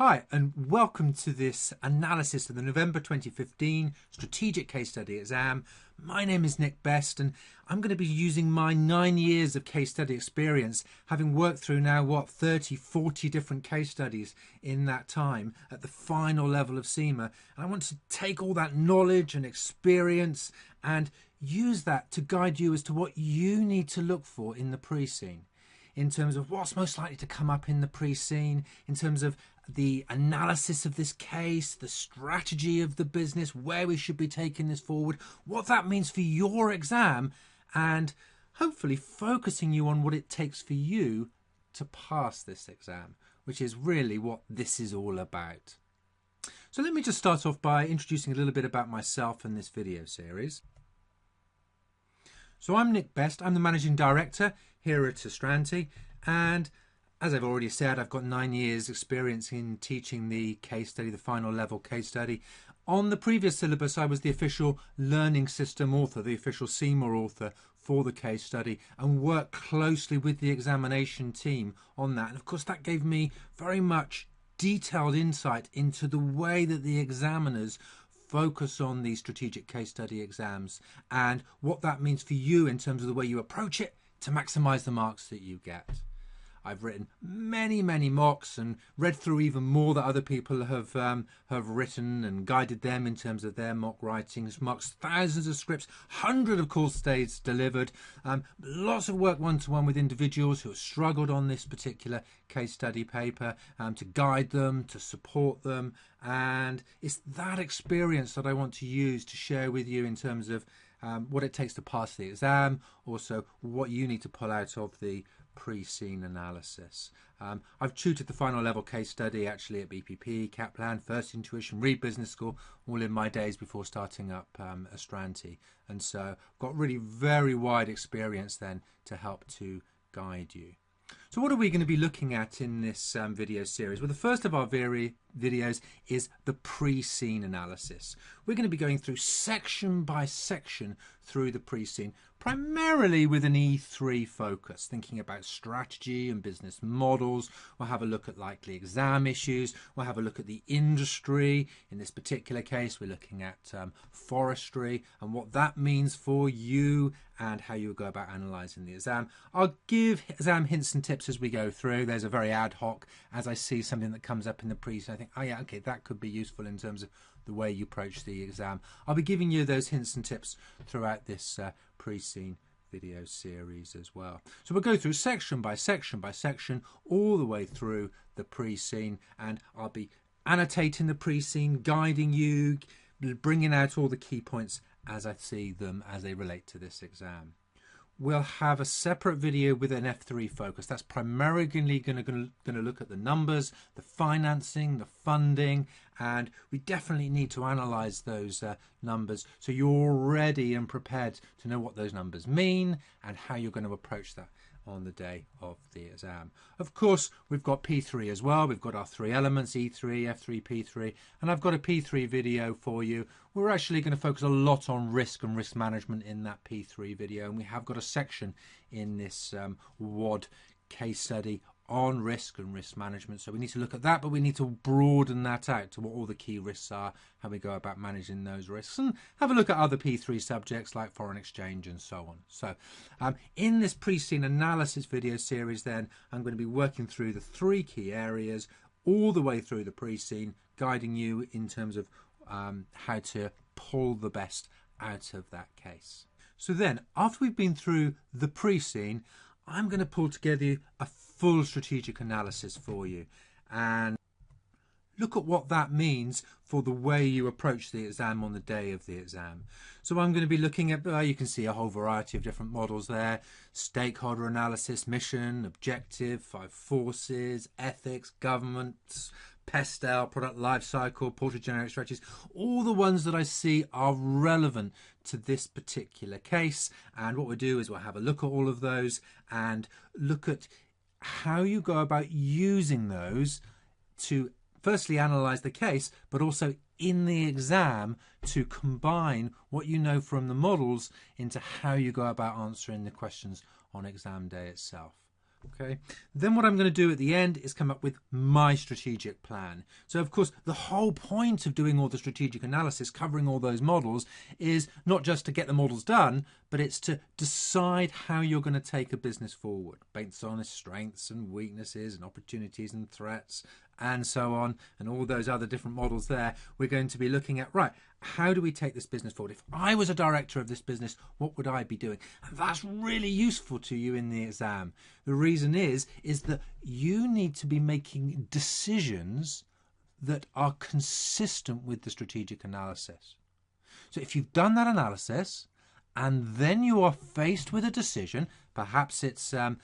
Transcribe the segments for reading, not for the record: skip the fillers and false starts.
Hi, and welcome to this analysis of the November 2015 Strategic Case Study Exam. My name is Nick Best, and I'm going to be using my 9 years of case study experience, having worked through now, 30, 40 different case studies in that time at the final level of CIMA. And I want to take all that knowledge and experience and use that to guide you as to what you need to look for in the pre-scene, in terms of what's most likely to come up in the pre-scene, in terms of the analysis of this case, the strategy of the business, where we should be taking this forward, what that means for your exam, and hopefully focusing you on what it takes for you to pass this exam, which is really what this is all about. So let me just start off by introducing a little bit about myself in this video series. So I'm Nick Best, I'm the Managing Director here at Astranti, and as I've already said, I've got 9 years experience in teaching the case study, the final level case study. On the previous syllabus, I was the official learning system author, the official CIMA author for the case study, and worked closely with the examination team on that. And of course, that gave me very much detailed insight into the way that the examiners focus on these strategic case study exams and what that means for you in terms of the way you approach it to maximize the marks that you get. I've written many mocks and read through even more that other people have written and guided them in terms of their mock writings, marks thousands of scripts, hundreds of course days delivered, lots of work one-to-one with individuals who have struggled on this particular case study paper, to guide them, to support them, and it's that experience that I want to use to share with you in terms of what it takes to pass the exam, also what you need to pull out of the pre-scene analysis. I've tutored the final level case study actually at BPP, Kaplan, First Intuition, Reed Business School, all in my days before starting up Astranti, and so I've got really very wide experience then to help to guide you. So what are we going to be looking at in this video series? Well, the first of our videos is the pre-scene analysis. We're going to be going through section by section through the pre-scene, primarily with an E3 focus, thinking about strategy and business models. We'll have a look at likely exam issues. We'll have a look at the industry. In this particular case, we're looking at forestry and what that means for you and how you go about analysing the exam. I'll give exam hints and tips as we go through. There's a very ad hoc, as I see something that comes up in the pre-scene, I think, oh yeah, okay, that could be useful in terms of the way you approach the exam. I'll be giving you those hints and tips throughout this pre-scene video series as well. So we'll go through section by section by section all the way through the pre-scene, and I'll be annotating the pre-scene, guiding you, bringing out all the key points as I see them as they relate to this exam. We'll have a separate video with an F3 focus. That's primarily going to look at the numbers, the financing, the funding, and we definitely need to analyse those numbers so you're ready and prepared to know what those numbers mean and how you're going to approach that on the day of the exam. Of course, we've got P3 as well. We've got our 3 elements, E3, F3, P3, and I've got a P3 video for you. We're actually going to focus a lot on risk and risk management in that P3 video, and we have got a section in this Wodd case study on risk and risk management. So we need to look at that, but we need to broaden that out to what all the key risks are, how we go about managing those risks, and have a look at other P3 subjects like foreign exchange and so on. So in this pre-scene analysis video series then, I'm going to be working through the 3 key areas all the way through the pre-scene, guiding you in terms of how to pull the best out of that case. So then, after we've been through the pre-scene, I'm going to pull together a full strategic analysis for you and look at what that means for the way you approach the exam on the day of the exam. So I'm going to be looking at, you can see a whole variety of different models there: stakeholder analysis, mission, objective, 5 forces, ethics, governance, PESTEL, product life cycle, portrait generic strategies, all the ones that I see are relevant to this particular case. And what we'll do is we'll have a look at all of those and look at how you go about using those to firstly analyse the case, but also in the exam to combine what you know from the models into how you go about answering the questions on exam day itself. Okay, then what I'm going to do at the end is come up with my strategic plan. So of course the whole point of doing all the strategic analysis, covering all those models, is not just to get the models done, but it's to decide how you're going to take a business forward based on its strengths and weaknesses and opportunities and threats and so on, and all those other different models there. We're going to be looking at, right, how do we take this business forward? If I was a director of this business, what would I be doing? And that's really useful to you in the exam. The reason is that you need to be making decisions that are consistent with the strategic analysis. So if you've done that analysis and then you are faced with a decision, perhaps it's a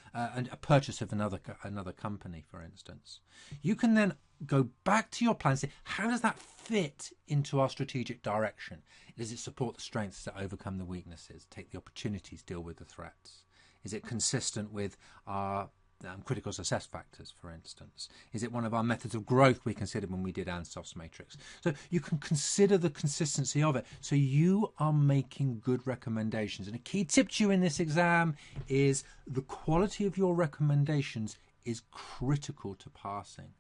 purchase of another company, for instance, you can then go back to your plan and say, how does that fit into our strategic direction? Does it support the strengths to overcome the weaknesses, take the opportunities, deal with the threats? Is it consistent with our critical success factors, for instance? Is it one of our methods of growth we considered when we did Ansof's matrix? So you can consider the consistency of it. So you are making good recommendations. And a key tip to you in this exam is the quality of your recommendations is critical to passing.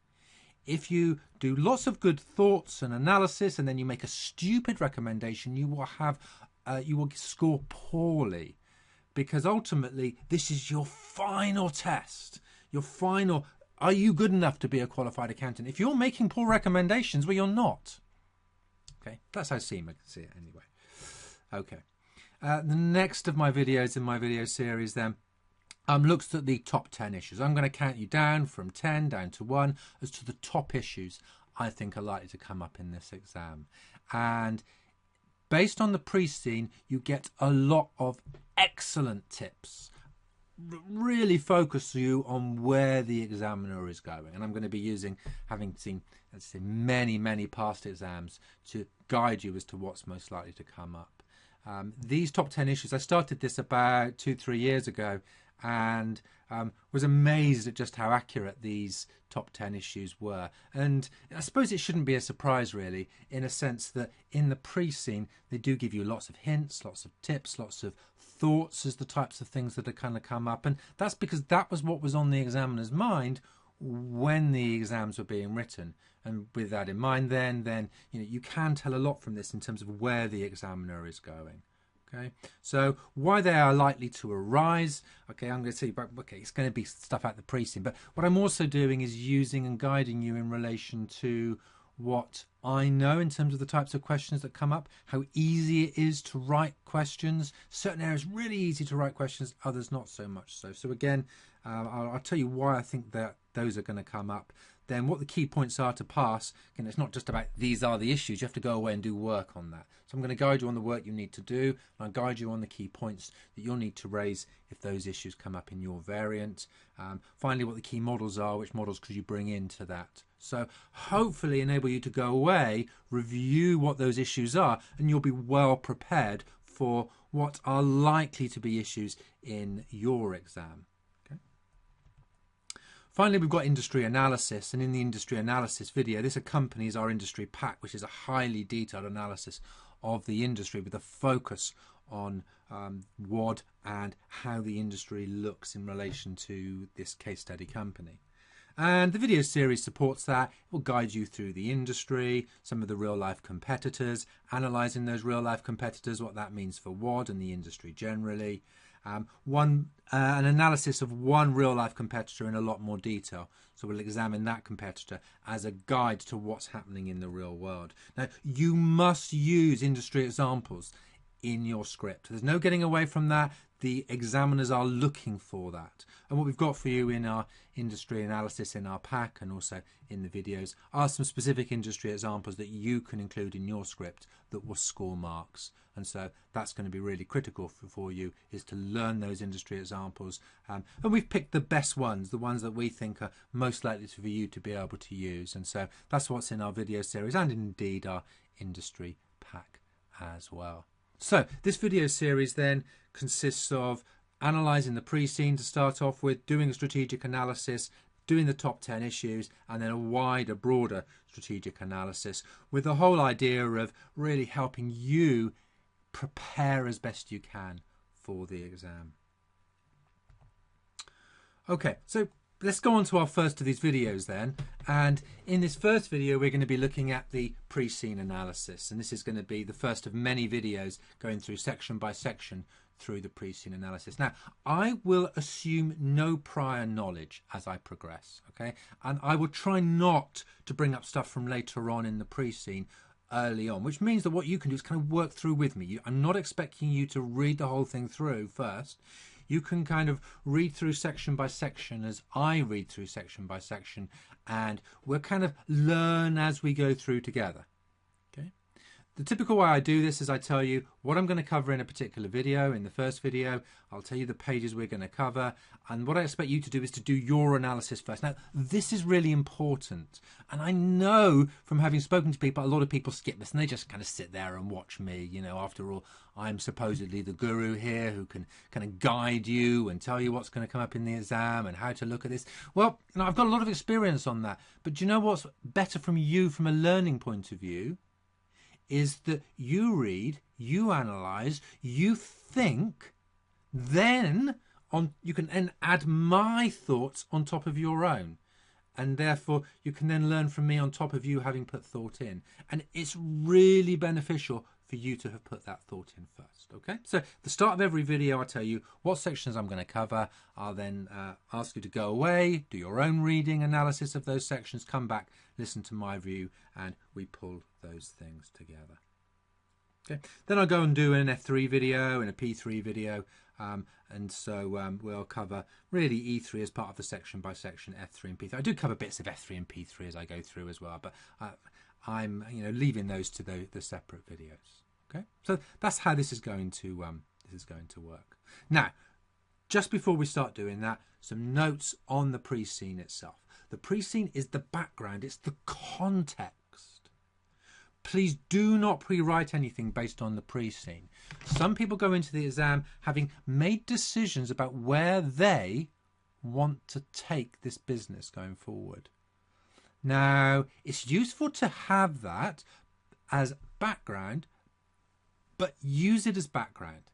If you do lots of good thoughts and analysis and then you make a stupid recommendation, you will score poorly. Because ultimately, this is your final test. Your final, are you good enough to be a qualified accountant? If you're making poor recommendations, well, you're not. Okay, that's how CIMA can see it anyway. Okay, the next of my videos in my video series then looks at the top 10 issues. I'm going to count you down from 10 down to 1 as to the top issues I think are likely to come up in this exam. And based on the Preseen, you get a lot of excellent tips. Really focus you on where the examiner is going. And I'm going to be using, having seen, let's say, many past exams to guide you as to what's most likely to come up. These top 10 issues, I started this about 2-3 years ago and was amazed at just how accurate these top 10 issues were. And I suppose it shouldn't be a surprise really, in a sense that in the Preseen they do give you lots of hints, lots of tips, lots of thoughts as the types of things that are going to come up. And that's because that was what was on the examiner's mind when the exams were being written. And with that in mind then you can tell a lot from this in terms of where the examiner is going. Okay, so why they are likely to arise. Okay, I'm going to say, okay, it's going to be stuff out the Preseen, but what I'm also doing is using and guiding you in relation to what I know in terms of the types of questions that come up, how easy it is to write questions. Certain areas really easy to write questions, others not so much so. So again, I'll tell you why I think that those are going to come up. Then what the key points are to pass. Again, it's not just about these are the issues. You have to go away and do work on that. So I'm going to guide you on the work you need to do, and I'll guide you on the key points that you'll need to raise if those issues come up in your variant. Finally, what the key models are, which models could you bring into that. So hopefully enable you to go away, review what those issues are, and you'll be well prepared for what are likely to be issues in your exam. Finally, we've got industry analysis, and in the industry analysis video, this accompanies our industry pack, which is a highly detailed analysis of the industry with a focus on Wodd and how the industry looks in relation to this case study company. And the video series supports that. It will guide you through the industry, some of the real-life competitors, analysing those real-life competitors, what that means for Wodd and the industry generally. An analysis of one real-life competitor in a lot more detail. So we'll examine that competitor as a guide to what's happening in the real world. Now, you must use industry examples in your script. There's no getting away from that. The examiners are looking for that. And what we've got for you in our industry analysis in our pack and also in the videos are some specific industry examples that you can include in your script that will score marks. And so that's going to be really critical for you, is to learn those industry examples. And we've picked the best ones, the ones that we think are most likely for you to be able to use. And so that's what's in our video series and indeed our industry pack as well. So this video series then consists of analysing the Preseen to start off with, doing a strategic analysis, doing the top 10 issues, and then a wider, broader strategic analysis with the whole idea of really helping you prepare as best you can for the exam. Okay, so let's go on to our first of these videos then. And in this first video, we're going to be looking at the Preseen analysis. And this is going to be the first of many videos going through section by section through the Preseen analysis. Now, I will assume no prior knowledge as I progress, okay? And I will try not to bring up stuff from later on in the Preseen early on, which means that what you can do is kind of work through with me. I'm not expecting you to read the whole thing through first. You can kind of read through section by section as I read through section by section, and we'll kind of learn as we go through together. Okay. The typical way I do this is I tell you what I'm going to cover in a particular video. In the first video, I'll tell you the pages we're going to cover, and what I expect you to do is to do your analysis first. Now, this is really important, and I know from having spoken to people, a lot of people skip this and they just kind of sit there and watch me. You know, after all, I'm supposedly the guru here who can kind of guide you and tell you what's going to come up in the exam and how to look at this. Well, you know, I've got a lot of experience on that, but do you know what's better from you from a learning point of view? Is that you read, you analyse, you think, then you can then add my thoughts on top of your own. And therefore, you can then learn from me on top of you having put thought in. And it's really beneficial for you to have put that thought in first. Okay, so at the start of every video, I tell you what sections I'm going to cover. I'll then ask you to go away, do your own reading, analysis of those sections, come back, listen to my view, and we pull those things together. Okay, then I'll go and do an F3 video and a P3 video, and so we'll cover really E3 as part of the section by section, F3 and P3. I do cover bits of F3 and P3 as I go through as well, but I'm leaving those to the separate videos. Okay, so that's how this is going to work. Now, just before we start doing that, some notes on the Preseen itself. The Preseen is the background, it's the context. Please do not pre-write anything based on the Preseen. Some people go into the exam having made decisions about where they want to take this business going forward. Now, it's useful to have that as background, but use it as background.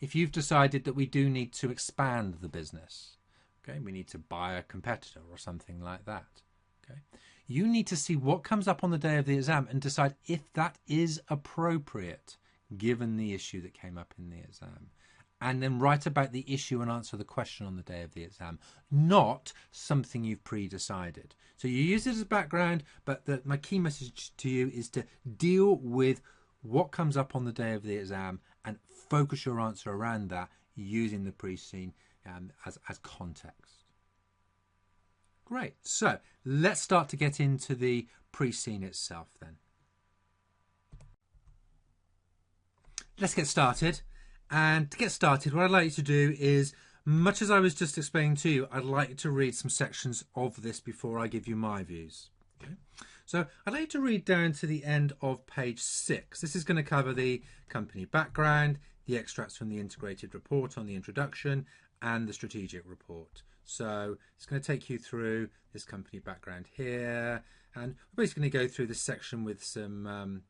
If you've decided that we do need to expand the business, okay, we need to buy a competitor or something like that, okay, you need to see what comes up on the day of the exam and decide if that is appropriate given the issue that came up in the exam. And then write about the issue and answer the question on the day of the exam, not something you've pre-decided. So you use it as background, but my key message to you is to deal with what comes up on the day of the exam and focus your answer around that using the Preseen as context. Great. So let's start to get into the Preseen itself then. Let's get started. And to get started, what I'd like you to do is, much as I was just explaining to you, I'd like you to read some sections of this before I give you my views. Okay. So I'd like you to read down to the end of page 6. This is going to cover the company background, the extracts from the integrated report on the introduction, and the strategic report. So it's going to take you through this company background here, and we're basically going to go through this section with some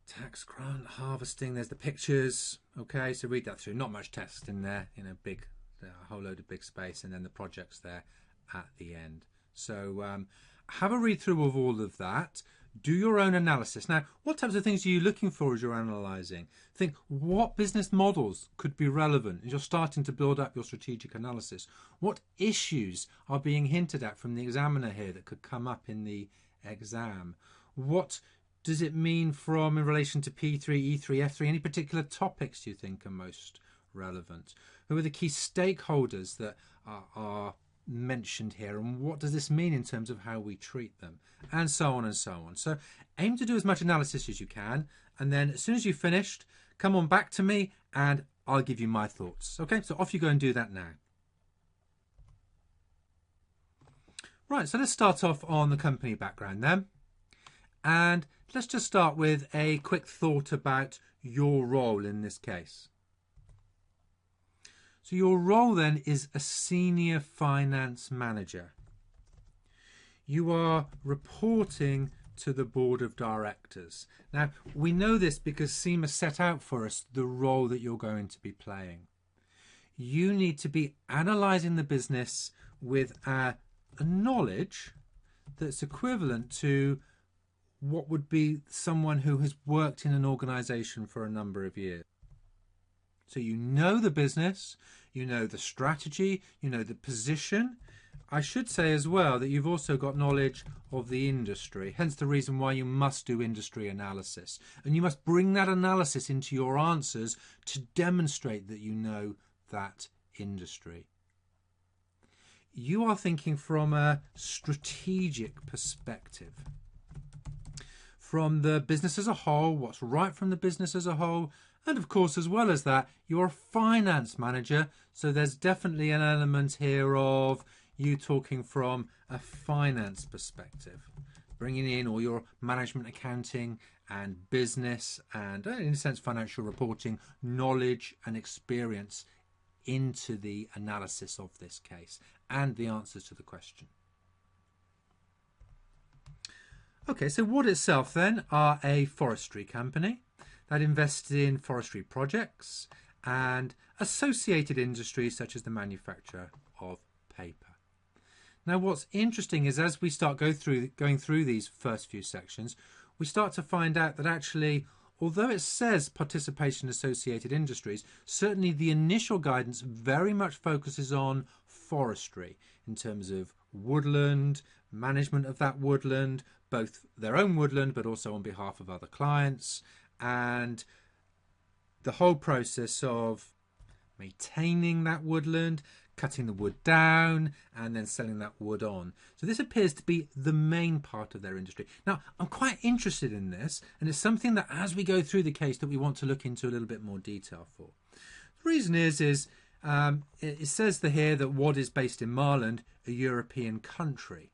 tax grant harvesting. There's the pictures. Okay, so read that through. Not much text in there, big, a whole load of big space, and then the projects there at the end. So have a read through of all of that. Do your own analysis. Now, what types of things are you looking for as you're analysing? Think, what business models could be relevant as you're starting to build up your strategic analysis? What issues are being hinted at from the examiner here that could come up in the exam? What does it mean in relation to P3, E3, F3? Any particular topics you think are most relevant? Who are the key stakeholders that are mentioned here, and what does this mean in terms of how we treat them, and so on and so on. So aim to do as much analysis as you can, and then as soon as you've finished, come on back to me and I'll give you my thoughts. Okay, so off you go and do that now. Right, so let's start off on the company background then, and let's just start with a quick thought about your role in this case. So your role then is a senior finance manager. You are reporting to the board of directors. Now, we know this because CIMA set out for us the role that you're going to be playing. you need to be analysing the business with a knowledge that's equivalent to what would be someone who has worked in an organisation for a number of years. So you know the business, you know the strategy, you know the position. I should say as well that you've also got knowledge of the industry, hence the reason why you must do industry analysis. And you must bring that analysis into your answers to demonstrate that you know that industry. You are thinking from a strategic perspective. From the business as a whole, what's right from the business as a whole, and of course, as well as that, you're a finance manager, so there's definitely an element here of you talking from a finance perspective, bringing in all your management accounting and business and, in a sense, financial reporting knowledge and experience into the analysis of this case and the answers to the question. Okay, so Wodd itself then are a forestry company that invests in forestry projects and associated industries such as the manufacture of paper. Now what's interesting is as we start going through these first few sections, we start to find out that actually, although it says participation in associated industries, certainly the initial guidance very much focuses on forestry in terms of woodland, management of that woodland, both their own woodland but also on behalf of other clients, and the whole process of maintaining that woodland, cutting the wood down and then selling that wood on. So this appears to be the main part of their industry. Now I'm quite interested in this, and it's something that as we go through the case that we want to look into a little bit more detail for. The reason is it says here that Wodd is based in Marland, a European country,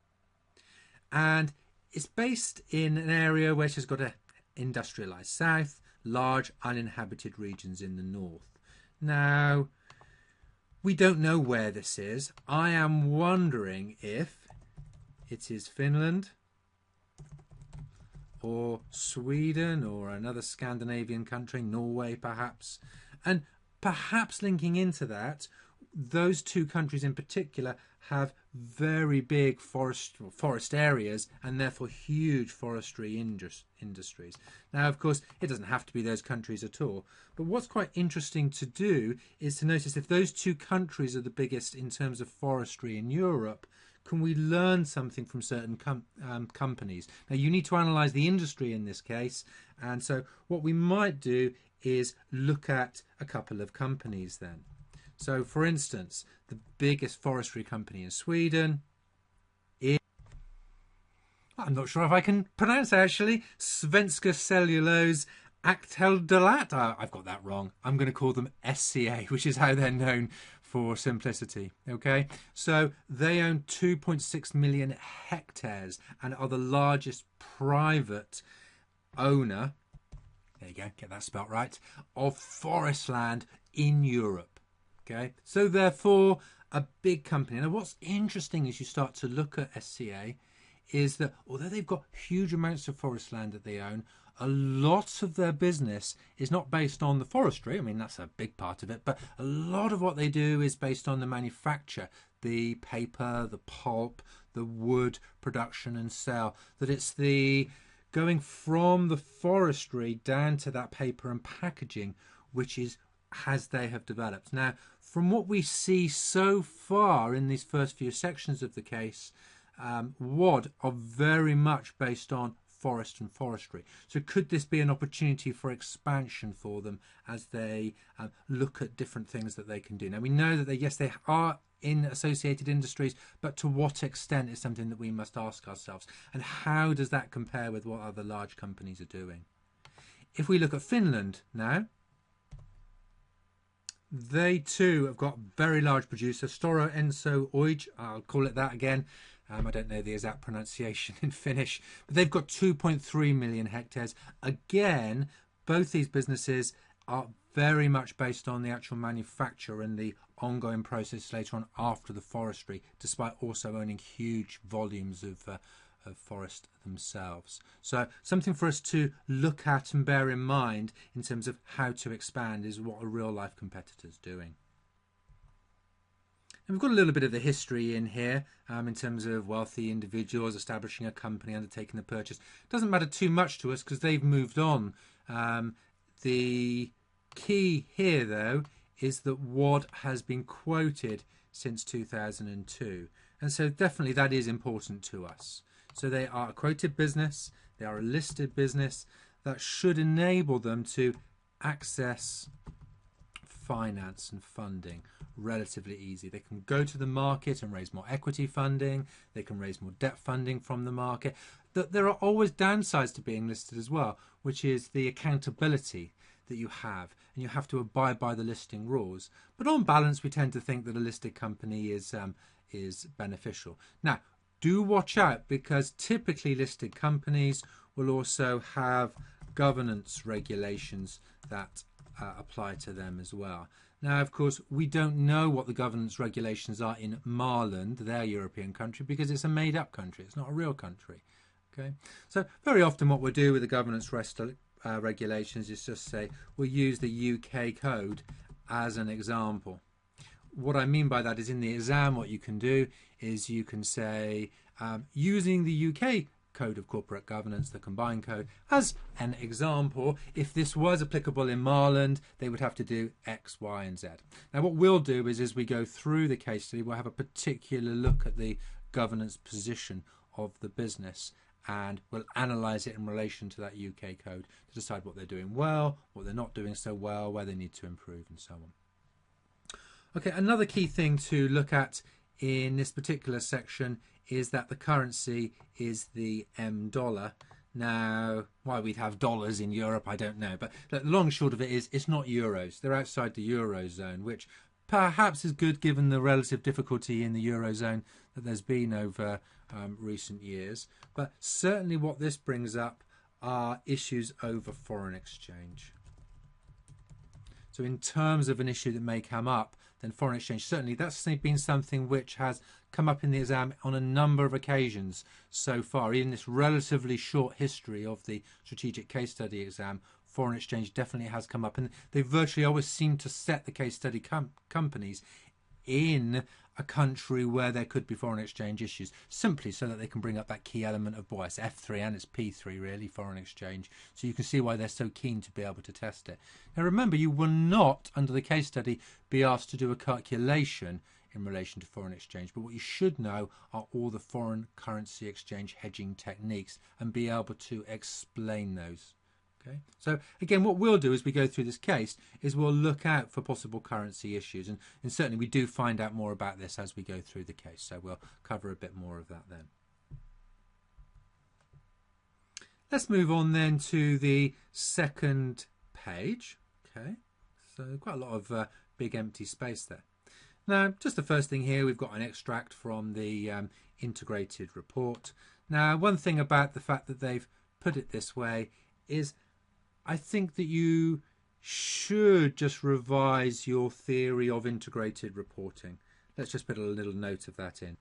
and it's based in an area which has got an industrialised south, large uninhabited regions in the north. Now we don't know where this is. I am wondering if it is Finland or Sweden or another Scandinavian country, Norway perhaps. And perhaps linking into that, those two countries in particular have very big forest areas and therefore huge forestry industries. Now, of course, it doesn't have to be those countries at all. But what's quite interesting to do is to notice if those two countries are the biggest in terms of forestry in Europe, can we learn something from certain companies? Now, you need to analyse the industry in this case. And so what we might do is look at a couple of companies then. So, for instance, the biggest forestry company in Sweden is, I'm not sure if I can pronounce it actually, Svenska Cellulose Aktieldelat. I've got that wrong. I'm going to call them SCA, which is how they're known for simplicity. Okay, so they own 2.6 million hectares and are the largest private owner, there you go, get that spelt right, of forest land in Europe. Okay, so therefore a big company. Now what's interesting as you start to look at SCA is that although they've got huge amounts of forest land that they own, a lot of their business is not based on the forestry. I mean, that's a big part of it, but a lot of what they do is based on the manufacture, the paper, the pulp, the wood production and sale. That it's the going from the forestry down to that paper and packaging, which is as they have developed. Now, from what we see so far in these first few sections of the case, Wodd are very much based on forest and forestry. So could this be an opportunity for expansion for them as they look at different things that they can do? Now we know that they are in associated industries, but to what extent is something that we must ask ourselves, and how does that compare with what other large companies are doing? If we look at Finland now, they too have got very large producer, Stora Enso Oij, I'll call it that again. I don't know the exact pronunciation in Finnish, but they've got 2.3 million hectares. Again, both these businesses are very much based on the actual manufacture and the ongoing process later on after the forestry, despite also owning huge volumes of forest themselves. So something for us to look at and bear in mind in terms of how to expand is what a real life competitor's doing. And we've got a little bit of the history in here in terms of wealthy individuals establishing a company, undertaking the purchase. Doesn't matter too much to us because they've moved on. The key here, though, is that Wodd has been quoted since 2002. And so definitely that is important to us. So they are a quoted business, they are a listed business. That should enable them to access finance and funding relatively easy. They can go to the market and raise more equity funding. They can raise more debt funding from the market. There are always downsides to being listed as well, which is the accountability that you have, and you have to abide by the listing rules. But on balance, we tend to think that a listed company is beneficial. Now, do watch out, because typically listed companies will also have governance regulations that apply to them as well. Now, of course, we don't know what the governance regulations are in Marland, their European country, because it's a made-up country. It's not a real country. Okay, so very often what we'll do with the governance regulations is just say we'll use the UK code as an example. What I mean by that is, in the exam, what you can do is you can say, using the UK code of corporate governance, the combined code, as an example, if this was applicable in Marland, they would have to do X, Y, and Z. Now, what we'll do is, as we go through the case study, we'll have a particular look at the governance position of the business, and we'll analyse it in relation to that UK code to decide what they're doing well, what they're not doing so well, where they need to improve, and so on. Okay, another key thing to look at in this particular section is that the currency is the $. Now, why we'd have dollars in Europe, I don't know. But the long and short of it is, it's not euros. They're outside the Eurozone, which perhaps is good given the relative difficulty in the Eurozone that there's been over recent years. But certainly what this brings up are issues over foreign exchange. So in terms of an issue that may come up, then foreign exchange, certainly that's been something which has come up in the exam on a number of occasions so far. In this relatively short history of the strategic case study exam, foreign exchange definitely has come up, and they virtually always seem to set the case study companies in a country where there could be foreign exchange issues, simply so that they can bring up that key element of, boy, it's F3 and it's P3 really, foreign exchange. So you can see why they're so keen to be able to test it. Now remember, you will not, under the case study, be asked to do a calculation in relation to foreign exchange, but what you should know are all the foreign currency exchange hedging techniques and be able to explain those. Okay. So again, what we'll do as we go through this case is we'll look out for possible currency issues, and certainly we do find out more about this as we go through the case, so we'll cover a bit more of that then. Let's move on then to the second page. Okay, so quite a lot of big empty space there. Now, just the first thing here, we've got an extract from the integrated report. Now, one thing about the fact that they've put it this way is I think that you should just revise your theory of integrated reporting. Let's just put a little note of that in.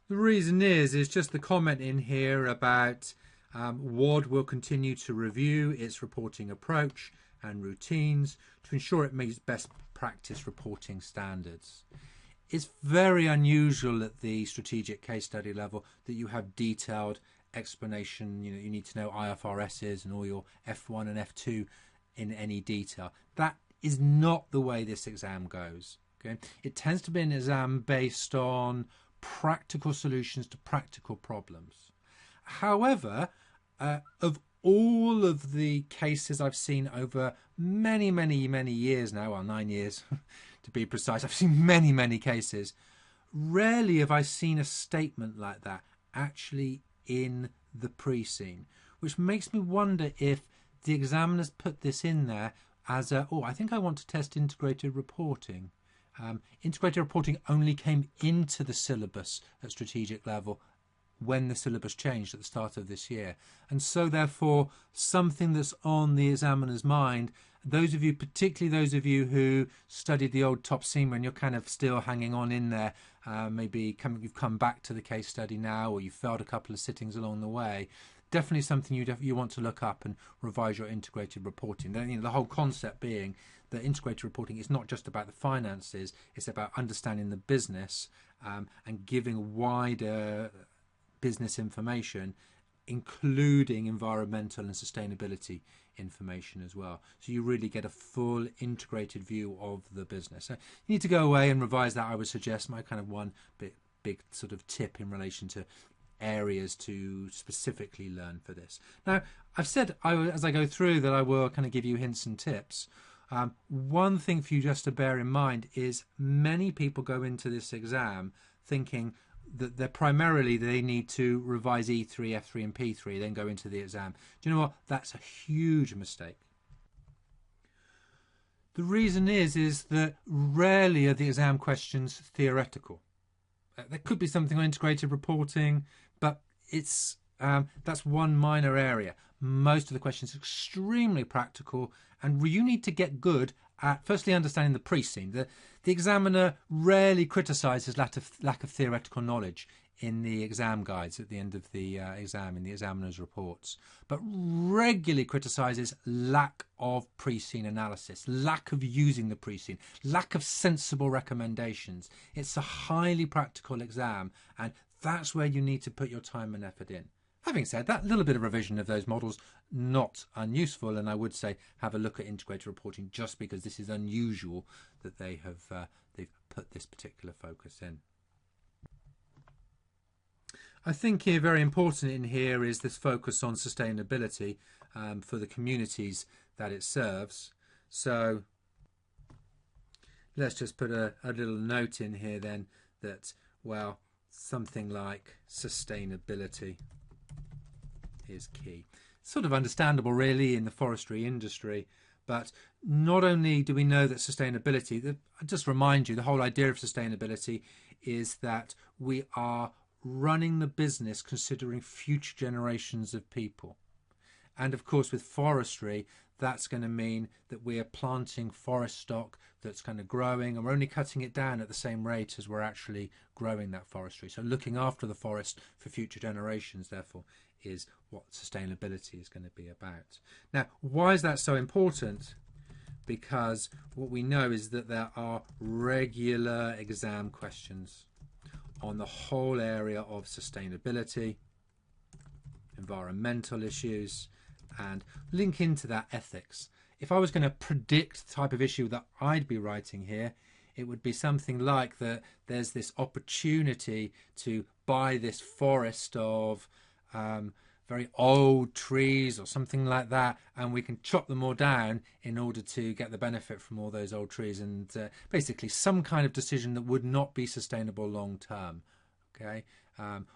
The reason is just the comment in here about Wodd will continue to review its reporting approach and routines to ensure it meets best practice reporting standards. It's very unusual at the strategic case study level that you have detailed explanation. You need to know IFRSs and all your F1 and F2 in any detail. That is not the way this exam goes. Okay, it tends to be an exam based on practical solutions to practical problems. However, of all of the cases I've seen over many years now, well, 9 years to be precise, I've seen many cases. Rarely have I seen a statement like that actually in the pre-scene, which makes me wonder if the examiners put this in there as a, I think I want to test integrated reporting. Integrated reporting only came into the syllabus at strategic level when the syllabus changed at the start of this year, and so therefore something that's on the examiner's mind, those of you, particularly those of you who studied the old top CIMA and you're kind of still hanging on in there, maybe you've come back to the case study now, or you've failed a couple of sittings along the way, definitely something you want to look up and revise your integrated reporting. Then, the whole concept being that integrated reporting is not just about the finances, it's about understanding the business and giving wider business information, including environmental and sustainability information as well. So you really get a full integrated view of the business. So you need to go away and revise that. I would suggest my kind of one big sort of tip in relation to areas to specifically learn for this. Now, I've said as I go through that I will kind of give you hints and tips. One thing for you just to bear in mind is many people go into this exam thinking that they need to revise E3, F3 and P3, then go into the exam. Do you know what? That's a huge mistake. The reason is that rarely are the exam questions theoretical. There could be something on integrated reporting, but it's that's one minor area. Most of the questions are extremely practical, and you need to get good at firstly understanding the pre-scene. The examiner rarely criticises lack of theoretical knowledge in the exam guides at the end of the exam, in the examiner's reports, but regularly criticises lack of pre-scene analysis, lack of using the pre-scene, lack of sensible recommendations. It's a highly practical exam, and that's where you need to put your time and effort in. Having said that, a little bit of revision of those models, not unuseful, and I would say have a look at integrated reporting just because this is unusual that they've put this particular focus in. I think here very important in here is this focus on sustainability for the communities that it serves. So let's just put a little note in here then that, well, something like sustainability is key. Sort of understandable really in the forestry industry, but not only do we know that sustainability, I'll just remind you, the whole idea of sustainability is that we are running the business considering future generations of people. And of course with forestry, that's going to mean that we are planting forest stock that's kind of growing, and we're only cutting it down at the same rate as we're actually growing that forestry. So looking after the forest for future generations, therefore, is what sustainability is going to be about. Now, why is that so important? Because what we know is that there are regular exam questions on the whole area of sustainability, environmental issues, and link into that ethics. If I was going to predict the type of issue that I'd be writing here, it would be something like that there's this opportunity to buy this forest of very old trees or something like that, and we can chop them all down in order to get the benefit from all those old trees, and basically some kind of decision that would not be sustainable long term. Okay,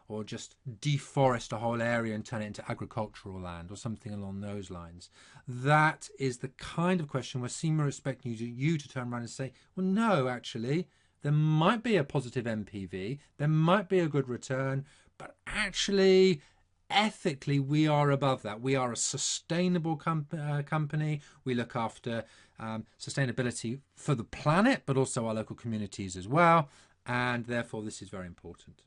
or just deforest a whole area and turn it into agricultural land or something along those lines. That is the kind of question where CIMA are expecting you to turn around and say, well, no, actually, there might be a positive MPV, there might be a good return, but actually, ethically, we are above that. We are a sustainable company. We look after sustainability for the planet, but also our local communities as well. And therefore, this is very important.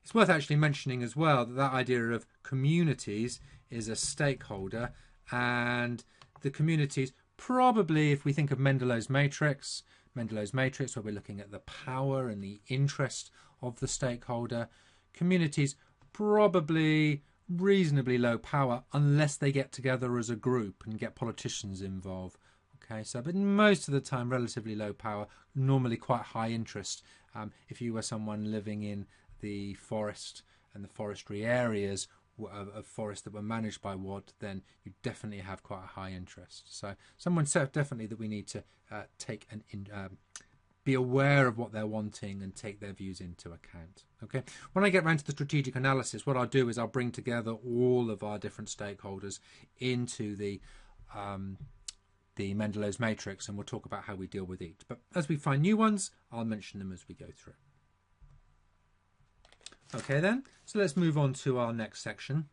It's worth actually mentioning as well that that idea of communities is a stakeholder, and the communities probably, if we think of Mendelow's matrix, where we're looking at the power and the interest of the stakeholder, communities probably reasonably low power unless they get together as a group and get politicians involved. Okay, so but most of the time relatively low power, normally quite high interest. If you were someone living in the forest and the forestry areas of forest that were managed by Wodd, then you definitely have quite a high interest. So someone said definitely that we need to take and be aware of what they're wanting and take their views into account. Okay. When I get round to the strategic analysis, what I'll do is I'll bring together all of our different stakeholders into the Mendelow's matrix, and we'll talk about how we deal with each. But as we find new ones, I'll mention them as we go through. Okay then, so let's move on to our next section.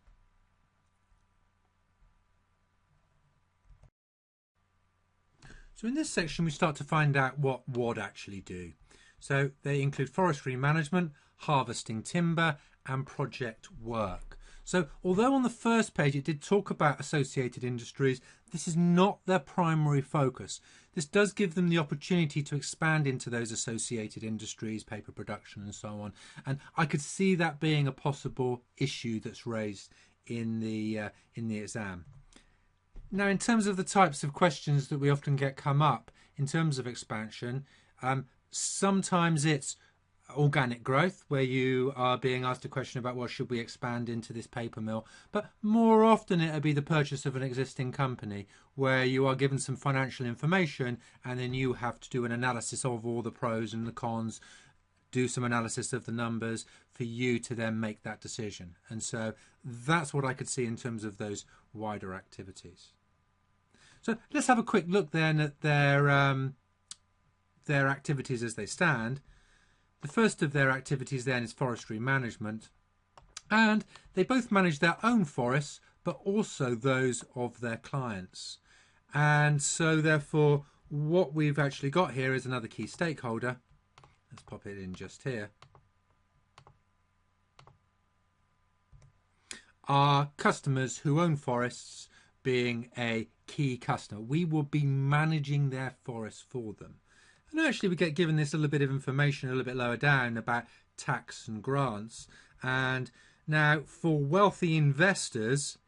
So in this section, we start to find out what Wodd actually do. So they include forestry management, harvesting timber, and project work. So although on the first page it did talk about associated industries, this is not their primary focus. This does give them the opportunity to expand into those associated industries, paper production and so on. And I could see that being a possible issue that's raised in the exam. Now, in terms of the types of questions that we often get come up in terms of expansion, sometimes it's organic growth, where you are being asked a question about, well, should we expand into this paper mill? But more often it'll be the purchase of an existing company, where you are given some financial information and then you have to do an analysis of all the pros and the cons, do some analysis of the numbers for you to then make that decision. And so that's what I could see in terms of those wider activities. So let's have a quick look then at their activities as they stand. The first of their activities then is forestry management, and they both manage their own forests but also those of their clients. And so therefore what we've actually got here is another key stakeholder. Let's pop it in just here. Our customers who own forests being a key customer. We will be managing their forests for them. And actually we get given this little bit of information a little bit lower down about tax and grants. And now for wealthy investors,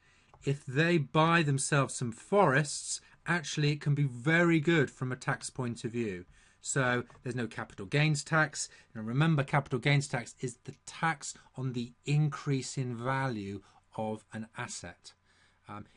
if they buy themselves some forests, actually it can be very good from a tax point of view. So there's no capital gains tax. And remember, capital gains tax is the tax on the increase in value of an asset.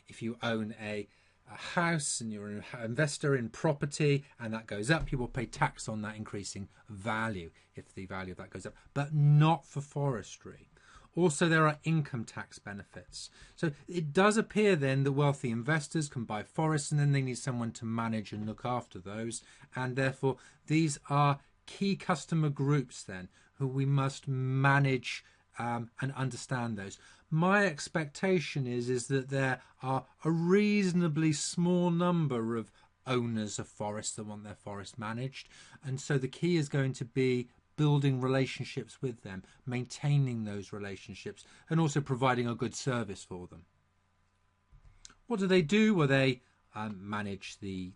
If you own a house and you're an investor in property and that goes up, you will pay tax on that increasing value if the value of that goes up, but not for forestry. Also, there are income tax benefits. So it does appear then that wealthy investors can buy forests and then they need someone to manage and look after those. And therefore, these are key customer groups then who we must manage and understand those. My expectation is that there are a reasonably small number of owners of forests that want their forest managed, and so the key is going to be building relationships with them, maintaining those relationships, and also providing a good service for them. What do? Well, they manage the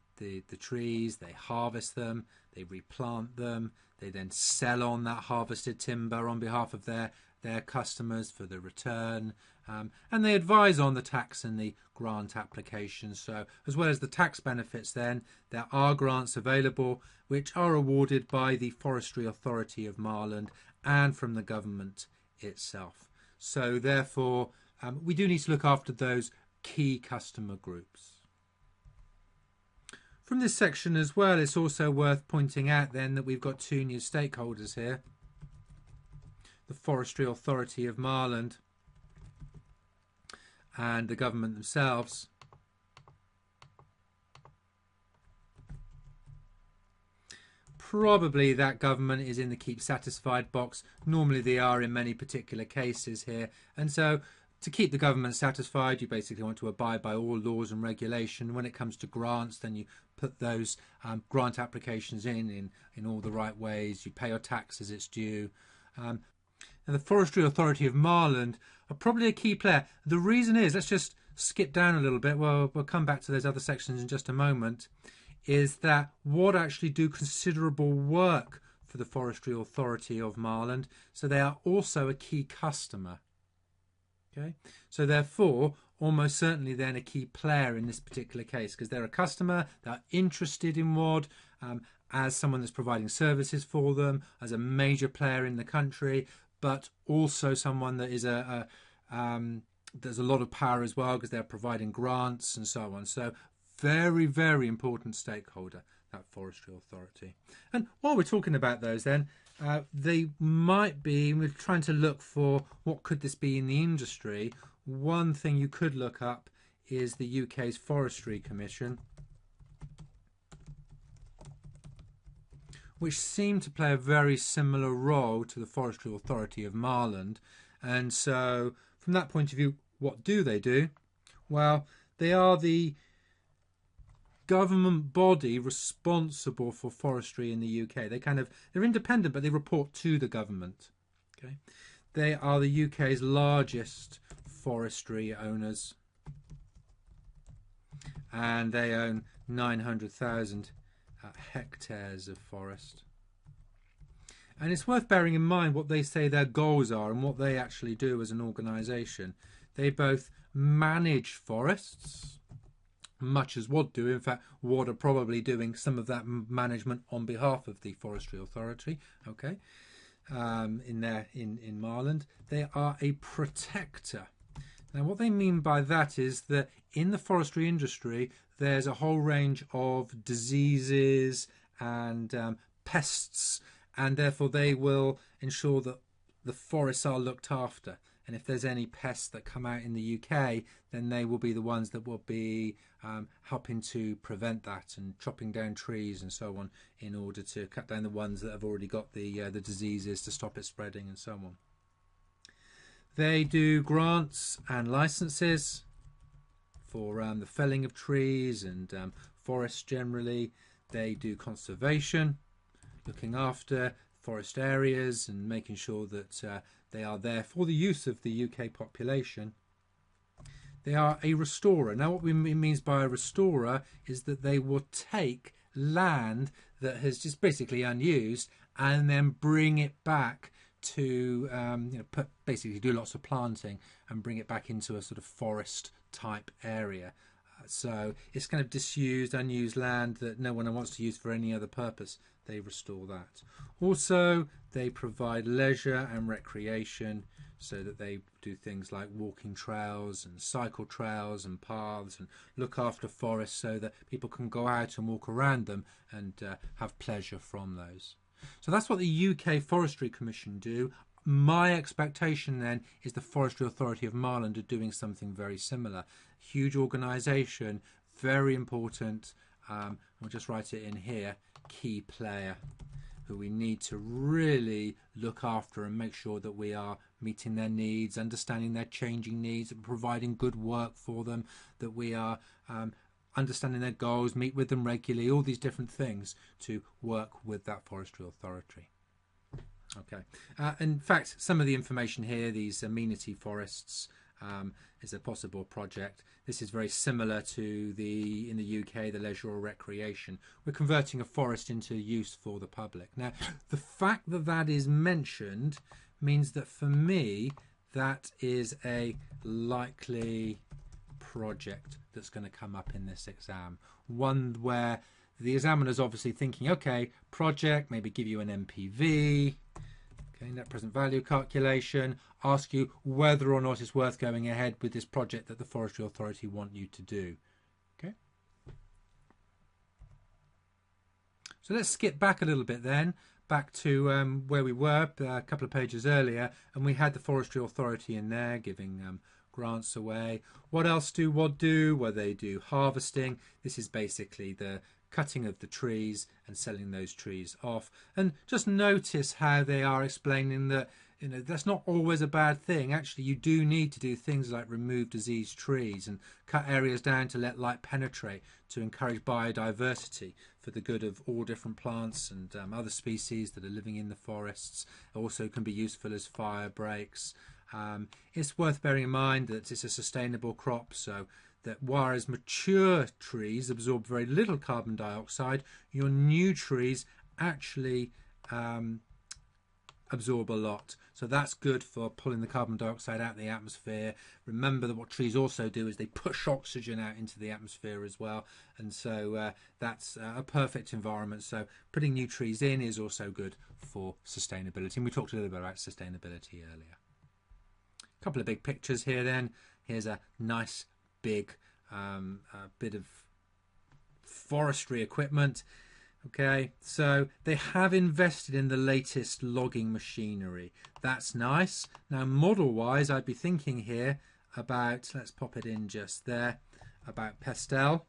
trees, they harvest them, they replant them, they then sell on that harvested timber on behalf of their customers for the return, and they advise on the tax and the grant applications. So as well as the tax benefits, then there are grants available which are awarded by the Forestry Authority of Marland and from the government itself. So therefore we do need to look after those key customer groups. From this section as well, it's also worth pointing out then that we've got two new stakeholders here. The Forestry Authority of Marland and the government themselves. Probably that government is in the keep satisfied box. Normally they are in many particular cases here. And so to keep the government satisfied, you basically want to abide by all laws and regulation. When it comes to grants, then you put those grant applications in all the right ways. You pay your tax as it's due. And the Forestry Authority of Marland are probably a key player. The reason is, let's just skip down a little bit. Well, we'll come back to those other sections in just a moment. Is that Wodd actually do considerable work for the Forestry Authority of Marland. So they are also a key customer. Okay, so therefore, almost certainly then a key player in this particular case, because they're a customer, they're interested in Wodd as someone that's providing services for them, as a major player in the country, but also someone that is there's a lot of power as well because they're providing grants and so on. So very, very important stakeholder, that Forestry Authority. And while we're talking about those then, they might be, we're trying to look for what could this be in the industry. One thing you could look up is the UK's Forestry Commission, which seem to play a very similar role to the Forestry Authority of Marland. And so from that point of view, what do? Well, they are the government body responsible for forestry in the UK. They're independent, but they report to the government. Okay, they are the UK's largest forestry owners, and they own 900,000 hectares of forest. And it's worth bearing in mind what they say their goals are and what they actually do as an organisation. They both manage forests, much as Wodd do. In fact, Wodd are probably doing some of that management on behalf of the Forestry Authority. Okay, in Marland, they are a protector. Now, what they mean by that is that in the forestry industry, there's a whole range of diseases and pests, and therefore they will ensure that the forests are looked after. And if there's any pests that come out in the UK, then they will be the ones that will be helping to prevent that and chopping down trees and so on in order to cut down the ones that have already got the diseases to stop it spreading and so on. They do grants and licenses for the felling of trees and forests generally. They do conservation, looking after forest areas and making sure that they are there for the use of the UK population. They are a restorer. Now, what it means by a restorer is that they will take land that has just basically unused and then bring it back to basically do lots of planting and bring it back into a sort of forest type area. So it's kind of disused, unused land that no one wants to use for any other purpose. They restore that. Also, they provide leisure and recreation, so that they do things like walking trails and cycle trails and paths and look after forests so that people can go out and walk around them and have pleasure from those. So that's what the UK Forestry Commission do. My expectation then is the Forestry Authority of Marland are doing something very similar. Huge organisation, very important. We'll just write it in here, key player, who we need to really look after and make sure that we are meeting their needs, understanding their changing needs, providing good work for them, that we are understanding their goals, meet with them regularly, all these different things to work with that Forestry Authority. Okay. In fact, some of the information here, these amenity forests, is a possible project. This is very similar to in the UK, the leisure or recreation. We're converting a forest into use for the public. Now, the fact that that is mentioned means that for me, that is a likely project that's going to come up in this exam. One where the examiner's obviously thinking, okay, project, maybe give you an NPV, okay, net present value calculation, ask you whether or not it's worth going ahead with this project that the Forestry Authority want you to do. Okay. So let's skip back a little bit then, back to where we were a couple of pages earlier, and we had the Forestry Authority in there giving grants away. What else do Wodd do? Well, they do harvesting. This is basically the cutting of the trees and selling those trees off. And just notice how they are explaining that, you know, that's not always a bad thing. Actually, you do need to do things like remove diseased trees and cut areas down to let light penetrate, to encourage biodiversity for the good of all different plants and other species that are living in the forests. It also can be useful as fire breaks. It's worth bearing in mind that it's a sustainable crop, so that whereas mature trees absorb very little carbon dioxide, your new trees actually absorb a lot. So that's good for pulling the carbon dioxide out of the atmosphere. Remember that what trees also do is they push oxygen out into the atmosphere as well. And so that's a perfect environment. So putting new trees in is also good for sustainability. And we talked a little bit about sustainability earlier. A couple of big pictures here then. Here's a nice big bit of forestry equipment. Okay, so they have invested in the latest logging machinery. That's nice. Now, model-wise, I'd be thinking here about, let's pop it in just there, about pastel.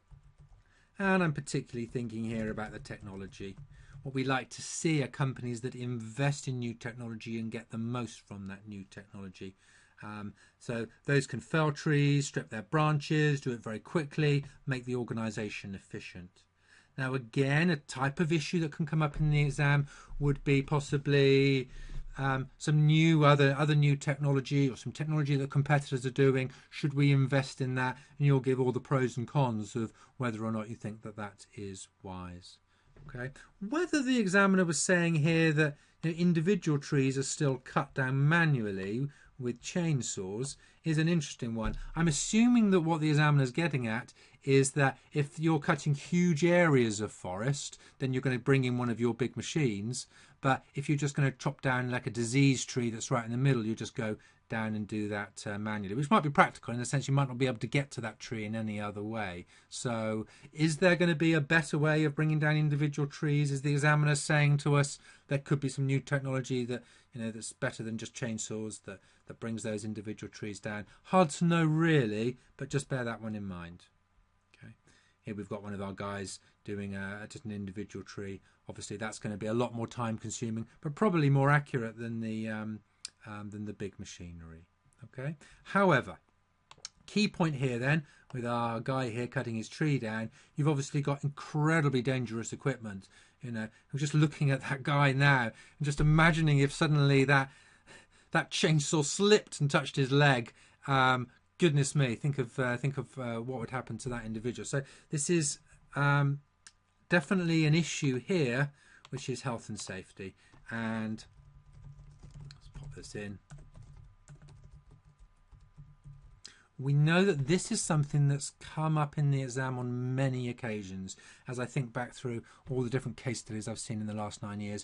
And I'm particularly thinking here about the technology. What we like to see are companies that invest in new technology and get the most from that new technology. So those can fell trees, strip their branches, do it very quickly, make the organisation efficient. Now again, a type of issue that can come up in the exam would be possibly some new other new technology, or some technology that competitors are doing? Should we invest in that? And you'll give all the pros and cons of whether or not you think that that is wise. Okay, whether the examiner was saying here that individual trees are still cut down manually with chainsaws is an interesting one. I'm assuming that what the examiner is getting at is that if you're cutting huge areas of forest, then you're going to bring in one of your big machines. But if you're just going to chop down like a diseased tree that's right in the middle, you just go down and do that manually, which might be practical in the sense you might not be able to get to that tree in any other way. So is there going to be a better way of bringing down individual trees? Is the examiner saying to us there could be some new technology that that's better than just chainsaws that brings those individual trees down? Hard to know really, but just bear that one in mind. Okay, here we've got one of our guys doing just an individual tree. Obviously that's going to be a lot more time consuming, but probably more accurate than the big machinery. Okay, however, key point here then with our guy here cutting his tree down, you've obviously got incredibly dangerous equipment. I'm just looking at that guy now and just imagining if suddenly that chainsaw slipped and touched his leg. Goodness me, think of what would happen to that individual. So this is definitely an issue here, which is health and safety. And let's pop this in. We know that this is something that's come up in the exam on many occasions. As I think back through all the different case studies I've seen in the last 9 years,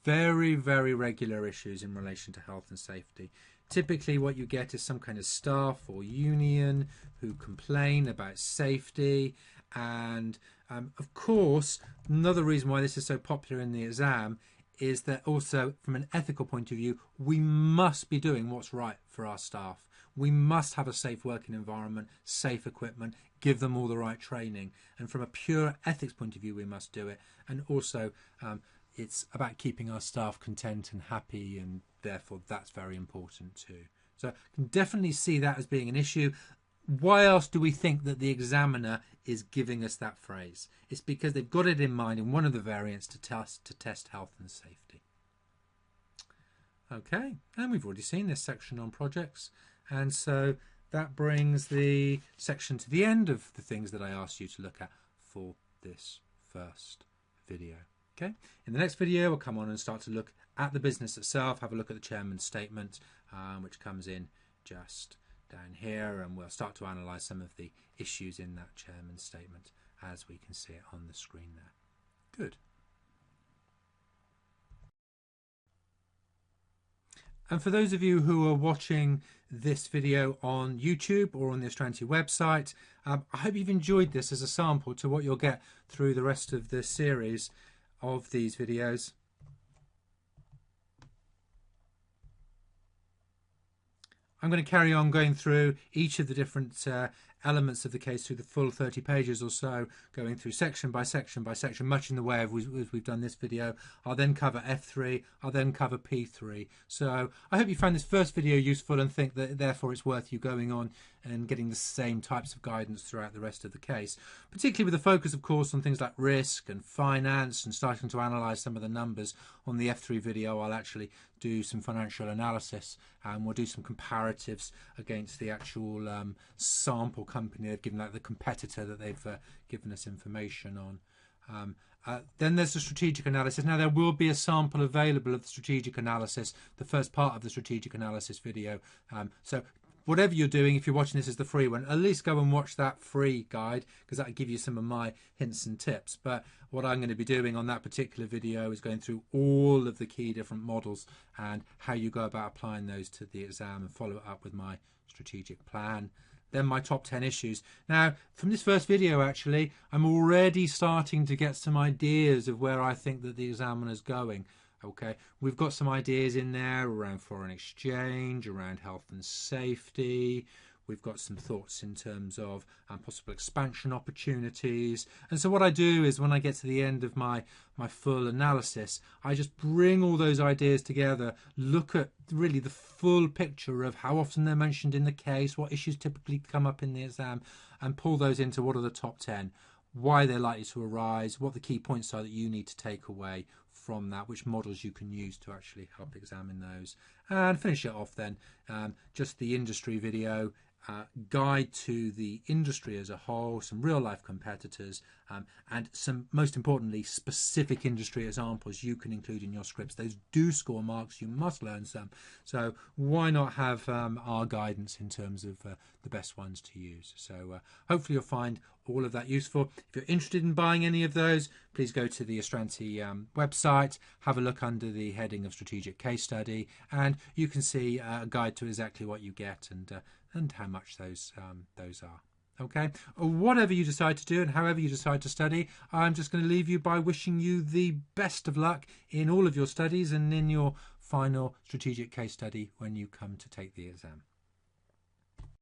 very, very regular issues in relation to health and safety. Typically what you get is some kind of staff or union who complain about safety. And of course, another reason why this is so popular in the exam is that also from an ethical point of view, we must be doing what's right for our staff. We must have a safe working environment, safe equipment, give them all the right training. And from a pure ethics point of view, we must do it. And also, it's about keeping our staff content and happy, and therefore that's very important too. So I can definitely see that as being an issue. Why else do we think that the examiner is giving us that phrase? It's because they've got it in mind in one of the variants to test health and safety. Okay, and we've already seen this section on projects. And so that brings the section to the end of the things that I asked you to look at for this first video. Okay, in the next video we'll come on and start to look at the business itself, have a look at the chairman's statement, which comes in just down here, and we'll start to analyse some of the issues in that chairman's statement as we can see it on the screen there. Good. And for those of you who are watching this video on YouTube or on the Astranti website, I hope you've enjoyed this as a sample to what you'll get through the rest of the series of these videos. I'm going to carry on going through each of the different elements of the case through the full 30 pages or so, going through section by section by section, much in the way of as we've done this video. I'll then cover F3, I'll then cover P3. So I hope you found this first video useful and think that therefore it's worth you going on and getting the same types of guidance throughout the rest of the case, particularly with a focus of course on things like risk and finance and starting to analyse some of the numbers. On the F3 video I'll actually do some financial analysis and we'll do some comparatives against the actual sample company they've given, like the competitor that they've given us information on. Then there's the strategic analysis. Now there will be a sample available of the strategic analysis, the first part of the strategic analysis video. So whatever you're doing, if you're watching this as the free one, at least go and watch that free guide, because that'll give you some of my hints and tips. But what I'm going to be doing on that particular video is going through all of the key different models and how you go about applying those to the exam, and follow it up with my strategic plan. Then my top 10 issues. Now, from this first video, actually, I'm already starting to get some ideas of where I think that the examiner's going. Okay, we've got some ideas in there around foreign exchange, around health and safety. We've got some thoughts in terms of possible expansion opportunities. And so what I do is when I get to the end of my full analysis, I just bring all those ideas together, look at really the full picture of how often they're mentioned in the case, what issues typically come up in the exam, and pull those into what are the top 10, why they're likely to arise, what the key points are that you need to take away from that, which models you can use to actually help examine those. And finish it off then, just the industry video, guide to the industry as a whole, some real life competitors, and some, most importantly, specific industry examples you can include in your scripts. Those do score marks. You must learn some. So why not have our guidance in terms of the best ones to use? So hopefully you'll find all of that useful. If you're interested in buying any of those, please go to the Astranti website, have a look under the heading of strategic case study, and you can see a guide to exactly what you get and how much those are. Okay, whatever you decide to do and however you decide to study, I'm just going to leave you by wishing you the best of luck in all of your studies and in your final strategic case study when you come to take the exam.